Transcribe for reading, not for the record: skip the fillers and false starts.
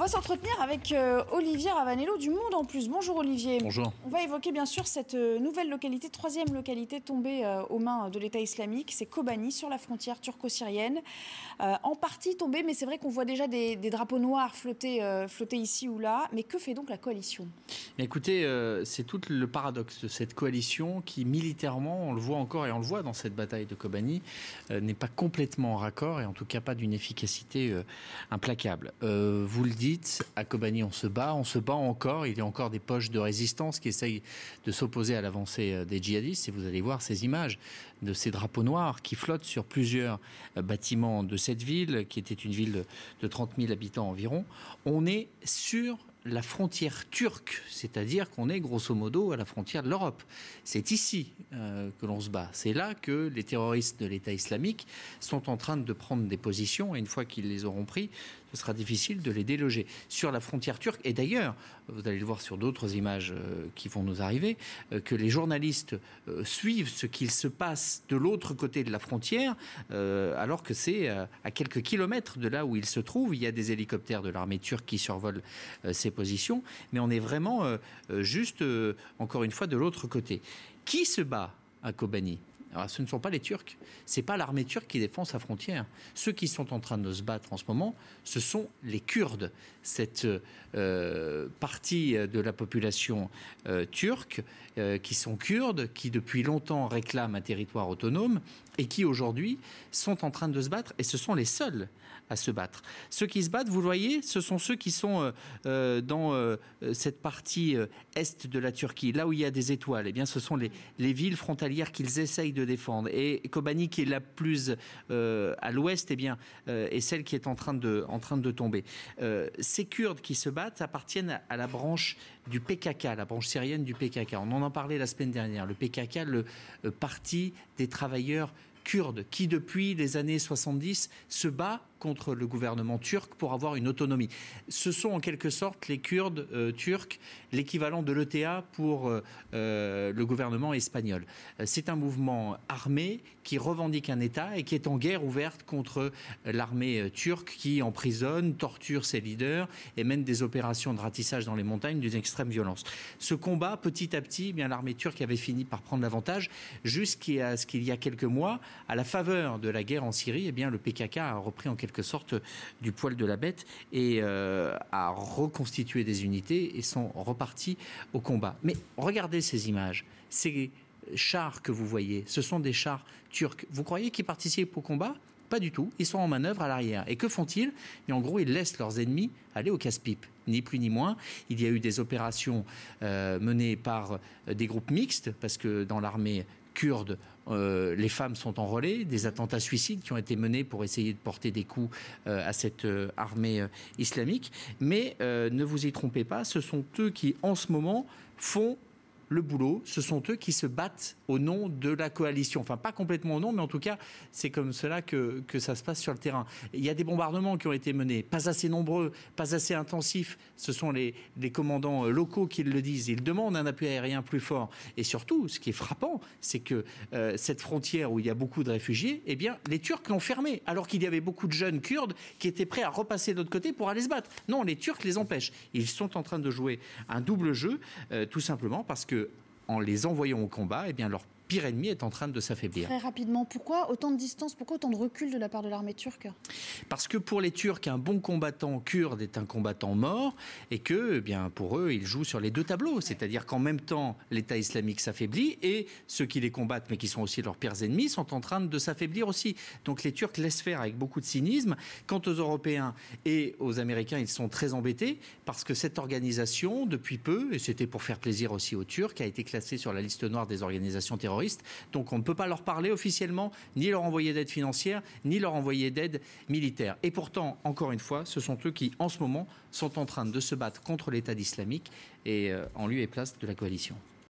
On va s'entretenir avec Olivier Ravanello du Monde en Plus. Bonjour Olivier. Bonjour. On va évoquer bien sûr cette nouvelle localité, troisième localité tombée aux mains de l'État islamique. C'est Kobani, sur la frontière turco-syrienne. En partie tombée, mais c'est vrai qu'on voit déjà des drapeaux noirs flotter ici ou là. Mais que fait donc la coalition ? Écoutez, c'est tout le paradoxe de cette coalition qui, militairement, on le voit encore et on le voit dans cette bataille de Kobani, n'est pas complètement en raccord et en tout cas pas d'une efficacité implacable. Vous le dites, à Kobani on se bat encore, il y a encore des poches de résistance qui essayent de s'opposer à l'avancée des djihadistes et vous allez voir ces images de ces drapeaux noirs qui flottent sur plusieurs bâtiments de cette ville, qui était une ville de 30 000 habitants environ. On est sur la frontière turque, c'est-à-dire qu'on est grosso modo à la frontière de l'Europe. C'est ici que l'on se bat. C'est là que les terroristes de l'État islamique sont en train de prendre des positions et une fois qu'ils les auront pris, ce sera difficile de les déloger. Sur la frontière turque, et d'ailleurs, vous allez le voir sur d'autres images qui vont nous arriver, que les journalistes suivent ce qu'il se passe de l'autre côté de la frontière, alors que c'est à quelques kilomètres de là où ils se trouvent. Il y a des hélicoptères de l'armée turque qui survolent ces positions, mais on est vraiment juste, encore une fois, de l'autre côté. Qui se bat à Kobani ? Alors, ce ne sont pas les Turcs, ce n'est pas l'armée turque qui défend sa frontière. Ceux qui sont en train de se battre en ce moment, ce sont les Kurdes, cette partie de la population turque qui sont kurdes, qui depuis longtemps réclament un territoire autonome et qui aujourd'hui sont en train de se battre et ce sont les seuls à se battre. Ceux qui se battent, vous le voyez, ce sont ceux qui sont dans cette partie est de la Turquie, là où il y a des étoiles. Eh bien, ce sont les villes frontalières qu'ils essayent de défendre. Et Kobani, qui est la plus à l'ouest, eh bien, est celle qui est en train de tomber. Ces Kurdes qui se battent appartiennent à la branche du PKK, la branche syrienne du PKK. On en a parlé la semaine dernière. Le PKK, le parti des travailleurs kurdes, qui depuis les années 70 se bat contre le gouvernement turc pour avoir une autonomie. Ce sont en quelque sorte les Kurdes turcs, l'équivalent de l'ETA pour le gouvernement espagnol. C'est un mouvement armé qui revendique un État et qui est en guerre ouverte contre l'armée turque qui emprisonne, torture ses leaders et mène des opérations de ratissage dans les montagnes d'une extrême violence. Ce combat, petit à petit, eh bien, l'armée turque avait fini par prendre l'avantage jusqu'à ce qu'il y a quelques mois, à la faveur de la guerre en Syrie, eh bien, le PKK a repris en quelque sorte du poil de la bête et a reconstitué des unités et sont repartis au combat. Mais regardez ces images, ces chars que vous voyez, ce sont des chars turcs. Vous croyez qu'ils participent au combat ? Pas du tout, ils sont en manœuvre à l'arrière. Et que font-ils ? Et en gros, ils laissent leurs ennemis aller au casse-pipe, ni plus ni moins. Il y a eu des opérations menées par des groupes mixtes, parce que dans l'armée kurde, les femmes sont enrôlées, des attentats suicides qui ont été menés pour essayer de porter des coups à cette armée islamique. Mais ne vous y trompez pas, ce sont eux qui, en ce moment, font le boulot, ce sont eux qui se battent au nom de la coalition. Enfin, pas complètement au nom, mais en tout cas, c'est comme cela que ça se passe sur le terrain. Il y a des bombardements qui ont été menés, pas assez nombreux, pas assez intensifs. Ce sont les commandants locaux qui le disent. Ils demandent un appui aérien plus fort. Et surtout, ce qui est frappant, c'est que cette frontière où il y a beaucoup de réfugiés, eh bien, les Turcs l'ont fermée, alors qu'il y avait beaucoup de jeunes Kurdes qui étaient prêts à repasser de l'autre côté pour aller se battre. Non, les Turcs les empêchent. Ils sont en train de jouer un double jeu, tout simplement parce que en les envoyant au combat, eh bien, leur pire ennemi est en train de s'affaiblir. Très rapidement, pourquoi autant de distance, pourquoi autant de recul de la part de l'armée turque ? Parce que pour les Turcs, un bon combattant kurde est un combattant mort et que, eh bien, pour eux, ils jouent sur les deux tableaux. C'est-à-dire qu'en même temps, l'État islamique s'affaiblit et ceux qui les combattent, mais qui sont aussi leurs pires ennemis, sont en train de s'affaiblir aussi. Donc les Turcs laissent faire avec beaucoup de cynisme. Quant aux Européens et aux Américains, ils sont très embêtés parce que cette organisation, depuis peu, et c'était pour faire plaisir aussi aux Turcs, a été classée sur la liste noire des organisations terroristes. Donc on ne peut pas leur parler officiellement, ni leur envoyer d'aide financière, ni leur envoyer d'aide militaire. Et pourtant, encore une fois, ce sont eux qui, en ce moment, sont en train de se battre contre l'État islamique et en lieu et place de la coalition.